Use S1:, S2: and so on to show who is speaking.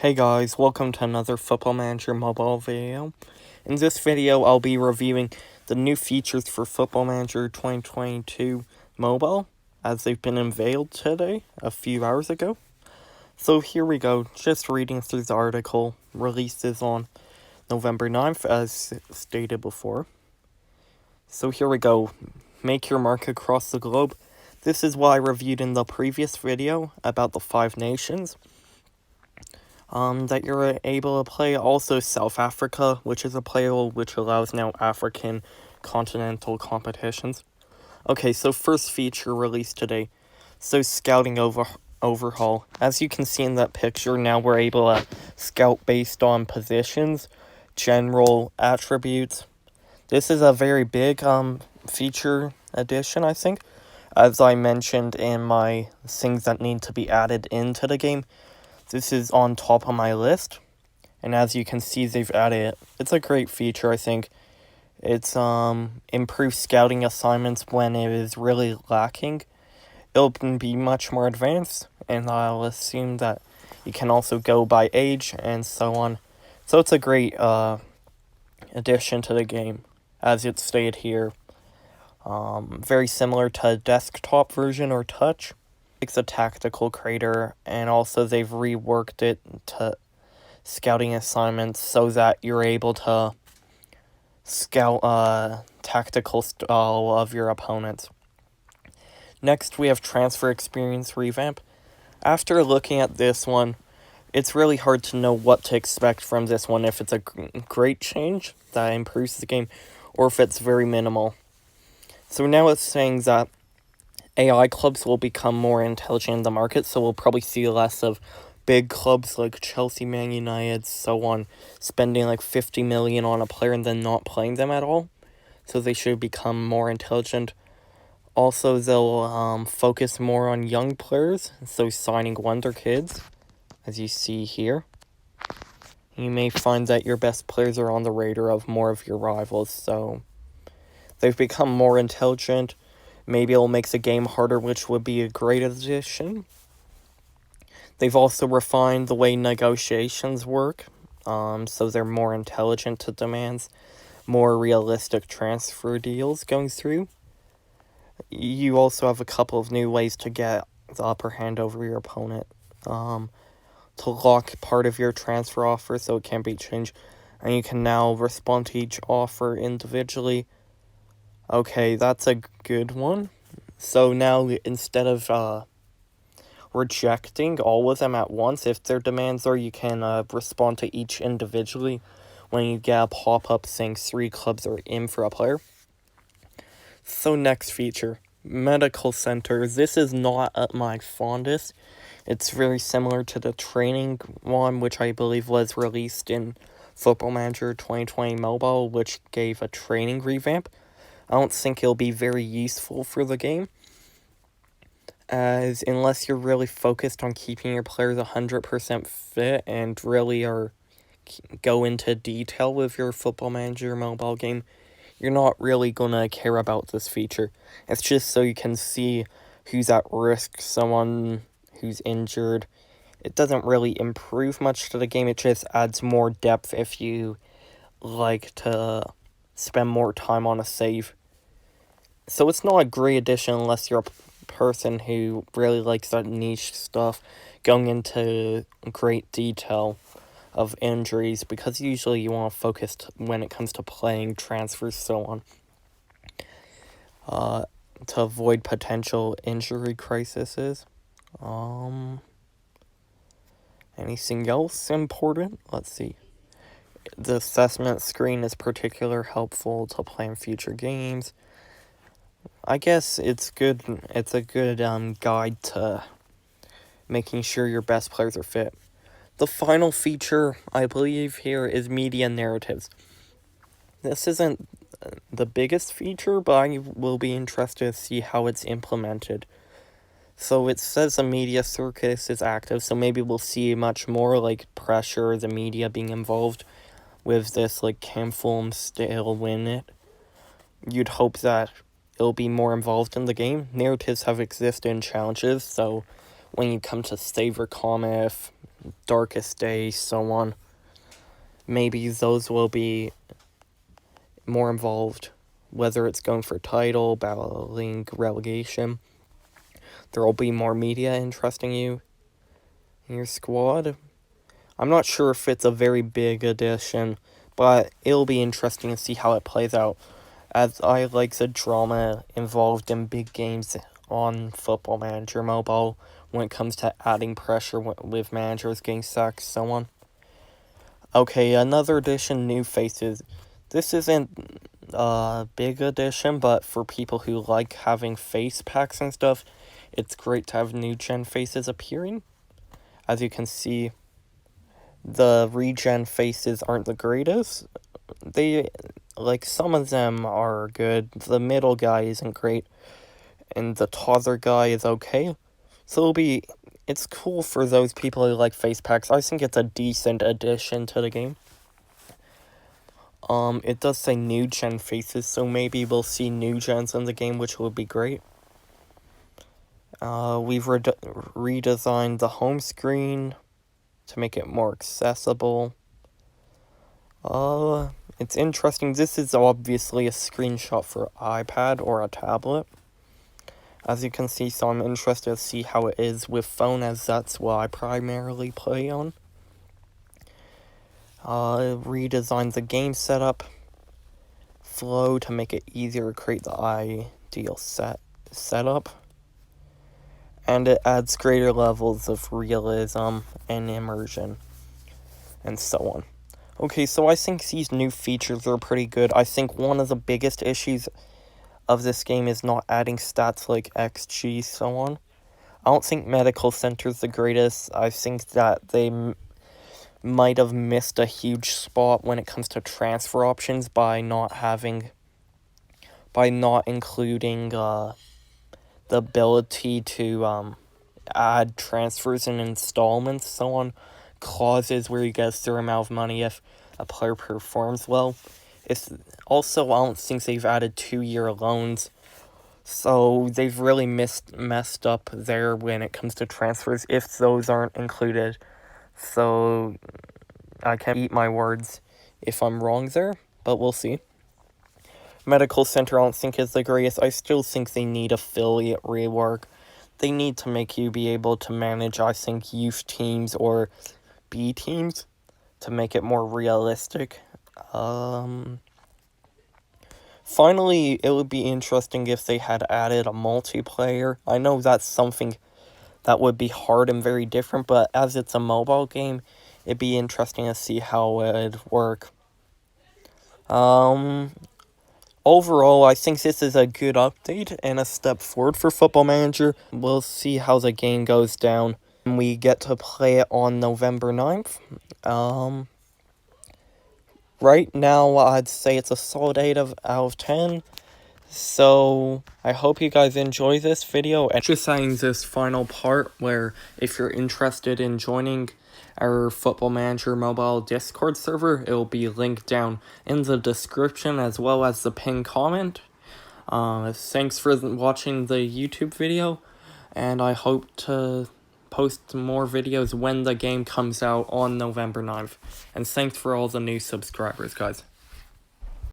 S1: Hey guys, welcome to another Football Manager mobile video. In this video, I'll be reviewing the new features for Football Manager 2022 mobile, as they've been unveiled today, a few hours ago. So here we go, just reading through the article. Releases on November 9th, as stated before. So here we go, make your mark across the globe. This is what I reviewed in the previous video about the 5 nations. That you're able to play. Also South Africa, which is a playable which allows now African continental competitions. Okay, so first feature released today. So scouting overhaul. As you can see in that picture, now we're able to scout based on positions, general attributes. This is a very big feature addition, I think. As I mentioned in my things that need to be added into the game, this is on top of my list, and as you can see, they've added it. It's a great feature, I think. It's improved scouting assignments when it is really lacking. It'll be much more advanced, and I'll assume that you can also go by age and so on. So it's a great addition to the game, as it's stated here. Very similar to a desktop version or touch. It's a tactical crater, and also they've reworked it to scouting assignments so that you're able to scout tactical style of your opponents. Next, we have transfer experience revamp. After looking at this one, it's really hard to know what to expect from this one, if it's a great change that improves the game or if it's very minimal. So now it's saying that AI clubs will become more intelligent in the market, so we'll probably see less of big clubs like Chelsea, Man United, so on, spending like 50 million on a player and then not playing them at all. So they should become more intelligent. Also, they'll focus more on young players, so signing wonder kids, as you see here. You may find that your best players are on the radar of more of your rivals, so they've become more intelligent. Maybe it'll make the game harder, which would be a great addition. They've also refined the way negotiations work, so they're more intelligent to demands, more realistic transfer deals going through. You also have a couple of new ways to get the upper hand over your opponent, to lock part of your transfer offer so it can't be changed, and you can now respond to each offer individually. Okay, that's a good one. So now, instead of rejecting all of them at once, if their demands are, you can respond to each individually when you get a pop-up saying 3 clubs are in for a player. So next feature, medical center. This is not my fondest. It's very similar to the training one, which I believe was released in Football Manager 2020 Mobile, which gave a training revamp. I don't think it'll be very useful for the game, as unless you're really focused on keeping your players 100% fit and really go into detail with your Football Manager mobile game, you're not really gonna care about this feature. It's just so you can see who's at risk, someone who's injured. It doesn't really improve much to the game, it just adds more depth if you like to spend more time on a save. So it's not a great addition unless you're a person who really likes that niche stuff, going into great detail of injuries, because usually you want to focus when it comes to playing, transfers, so on, to avoid potential injury crises. Anything else important? Let's see. The assessment screen is particularly helpful to plan future games. I guess it's good. It's a good guide to making sure your best players are fit. The final feature, I believe, here is media narratives. This isn't the biggest feature, but I will be interested to see how it's implemented. So it says the media circus is active, so maybe we'll see much more like pressure, the media being involved with this, like cam film still win it. You'd hope that it'll be more involved in the game. Narratives have existed in challenges, so when you come to save or comma, if Darkest Day, so on. Maybe those will be more involved, whether it's going for title, battling relegation. There will be more media interesting you in your squad. I'm not sure if it's a very big addition, but it'll be interesting to see how it plays out, as I like the drama involved in big games on Football Manager Mobile when it comes to adding pressure with managers getting sacked, so on. Okay, another addition, new faces. This isn't a big addition, but for people who like having face packs and stuff, it's great to have new gen faces appearing. As you can see, the regen faces aren't the greatest. Some of them are good. The middle guy isn't great, and the taller guy is okay. So it's cool for those people who like face packs. I think it's a decent addition to the game. It does say new gen faces, so maybe we'll see new gens in the game, which would be great. We've redesigned the home screen to make it more accessible. It's interesting. This is obviously a screenshot for iPad or a tablet, as you can see, so I'm interested to see how it is with phone, as that's what I primarily play on. Redesigned the game setup flow to make it easier to create the ideal setup. And it adds greater levels of realism and immersion, and so on. Okay, so I think these new features are pretty good. I think one of the biggest issues of this game is not adding stats like XG, so on. I don't think Medical Center's the greatest. I think that they might have missed a huge spot when it comes to transfer options by not including the ability to add transfers and installments, so on, clauses where you get a certain amount of money if a player performs well. I don't think they've added 2-year loans, so they've really messed up there when it comes to transfers if those aren't included. So I can eat my words if I'm wrong there, but we'll see. Medical Center I don't think is the greatest. I still think they need affiliate rework. They need to make you be able to manage, I think, youth teams or B teams to make it more realistic. Finally, it would be interesting if they had added a multiplayer. I know that's something that would be hard and very different, but as it's a mobile game, it'd be interesting to see how it'd work. Overall, I think this is a good update and a step forward for Football Manager. We'll see how the game goes down when we get to play it on November 9th. Right now, I'd say it's a solid 8 out of 10. So, I hope you guys enjoy this video. And just saying this final part where if you're interested in joining our Football Manager mobile Discord server, it will be linked down in the description as well as the pinned comment. Thanks for watching the YouTube video, and I hope to post more videos when the game comes out on November 9th. And thanks for all the new subscribers, guys.